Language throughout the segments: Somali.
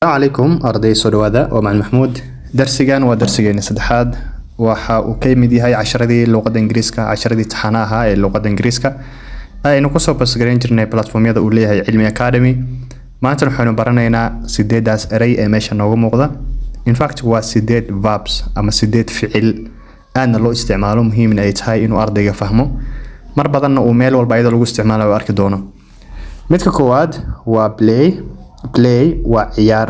السلام عليكم أرضي سودوادا ومع محمود درسيجان ودرسيجين سدحاد waxa uu ka yimid yahay casharadii luqadda Ingiriiska casharadii taxanaha ee luqadda Ingiriiska aynu ku soo basgareyn jirnay platformyada uu leeyahay Cilmi Academy maanta waxaanu baranaynaa sideedaas eray ee meesha noogu muuqda in fact waa sideed verbs ama sideed ficil aadna loo isticmaalo muhiim ay tahay inuu ardayga fahmo mar badanna uu meel walba iyada lagu isticmaalayo arki doono midka koowaad waa play waa ciyaar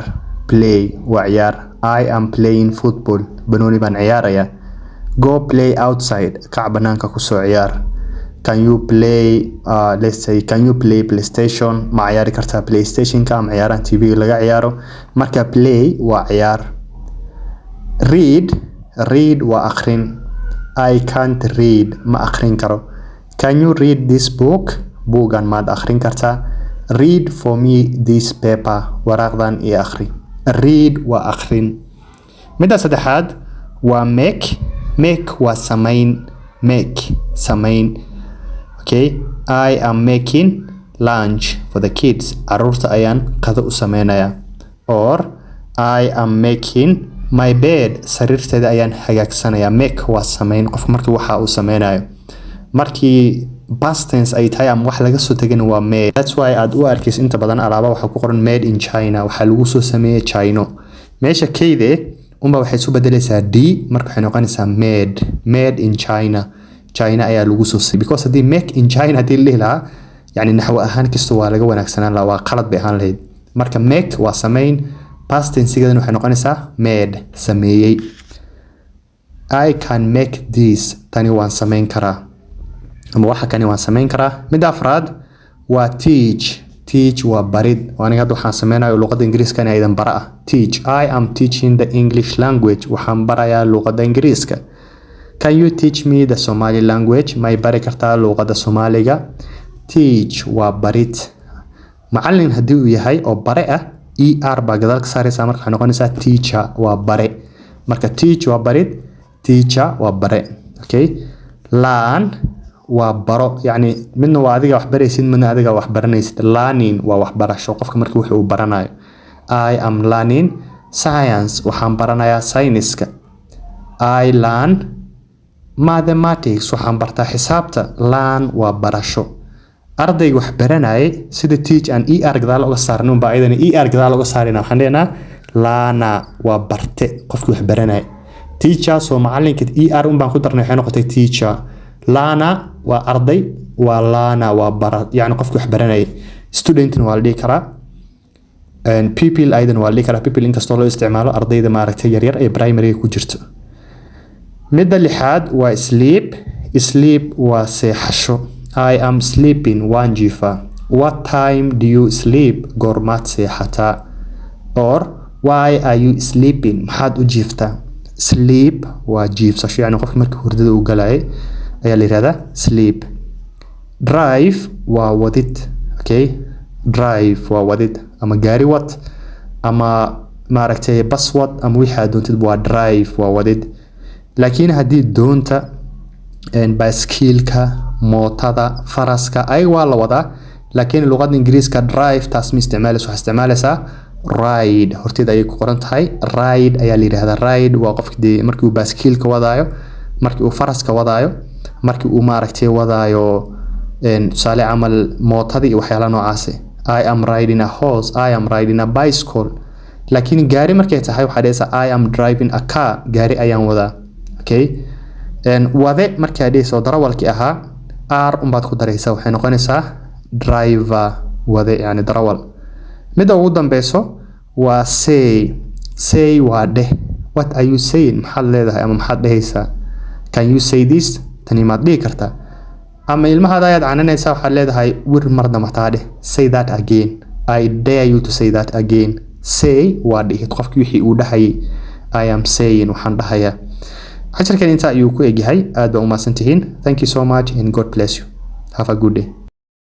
I am playing football banooni baan ciyaaraya go play outside kac banaanka ku soo ciyaar can you play PlayStation ma ciyaari kartaa PlayStation ka ama ciyaaraha TV laga ciyaaro marka play waa ciyaar read waa akhrin I can't read ma akhrin karo can you read this book buugan maad akhrin kartaa read for me this paper waraaqdan iyo akhri read waa akhrin midda saddexaad waa make waa samayn okay I am making lunch for the kids caruurta ayaan qado u sameynaya or I am making my bed sariirteeda ayaan hagaagsanaya make waa samayn qof markii waxa uu sameynayo markii past tense ay tahay ama wax laga soo tagay waa made that's why aad u arkaysid inta badan alaaba waxa ku qoran made in China waxa lagu soo sameeyay China meesha kayde waxay soo bedelaysaa d marka waxay noqonaysaa made in China ayaa lagu soo sameeyay because hadii make in China hadii la ilaha yani naxwo ahaan kisto waa laga wanaagsanaan la waa qalad bay ahaan lahayd marka make waa samayn past tense gadan waxay noqonaysaa made sameeyay I can make this tani waan samayn karaa ama waxa kani waan samayn karaa mid afraad waa teach waa barid aniga waxaan sameynayo luqadda Ingiriiska in aydan bara teach I am teaching the English language waxaan barayaa luqadda Ingiriiska can you teach me the Somali language ma bari kartaa luqadda Soomaaliga teach waa barid macallin hadii uu yahay oo bare er ba gadaal ka saaraysa marka waxay noqonaysaa teacher waa bare marka teach waa barid teacher waa bare okay learn waa baro yani midna waa adiga wax baraysid midna adiga wax baranaysid learning waa wax barasho qofka markii wuxuu baranayo I am learning science waxaan baranayaa sayniska I learn mathematics waxaan bartaa xisaabta learn waa barasho ardayga wax baranayay sida teach and er gadaal uga saarno baa ayadana er gadaal uga saarina waxaan leenahay learner waa barte qofkii wax baranayay teacher soo macalinka er baan ku darnay waxay noqotay teacher lana waa arday waa lana waa bara yani qofkii wax baranay student waa la dhigi karaa and people aydan waa la dhigi karaa people inkastoo loo isticmaalo ardayda maaragtay yar yar ee primary ku jirto midda lixaad waa sleep waa seexasho I am sleeping waan jiifaa what time do you sleep goormaad seexataa or why are you sleeping maxaad u jiiftaa sleep waa jiifsasho yani qofkii markii hurdada uu galayay ayaa la yiraahdaa sleep drive waa wadid okay drive waa wadid ama gaari wad ama maaragtay bus wad ama wixii aad doontid waa drive waa wadid laakiin hadii doonta baaskiilka mootada faraska ay waa la wadaa laakiin luqadda Ingiriiska drive taas ma isticmaalayso waxa isticmaalaysaa ride horteeda ay ku qoran tahay ride ayaa la yiraahdaa ride waa qofkii markii uu baaskiilka wadaayo markii uu faraska wadaayo markii uu maaragtay wadaayo tusaale amal mootadii waxyaalaha noocaas I am riding a horse I am riding a bicycle laakiin gaari markay tahay waxa dhaysaa I am driving a car gaari ayaan wadaa okay wade markay dhayso darawalkii ahaa r baad ku daraysaa waxay noqonaysaa driver wade yani darawal midda ugu dambeyso waa say waa dheh what are you saying maxaad leedahay ama maxaad dhehaysaa can you say this tani maad dhihi kartaa ama ilmahaada ayaad cananaysaa waxaad leedahay wir mar damataa dheh say that again I dare you to say that again say waa dhihid qofkii wixii uu dhahayay I am saying waxaan dhahayaa casharkan inta ayuu ku egyahay aad baa u mahadsantihiin thank you so much and God bless you have a good day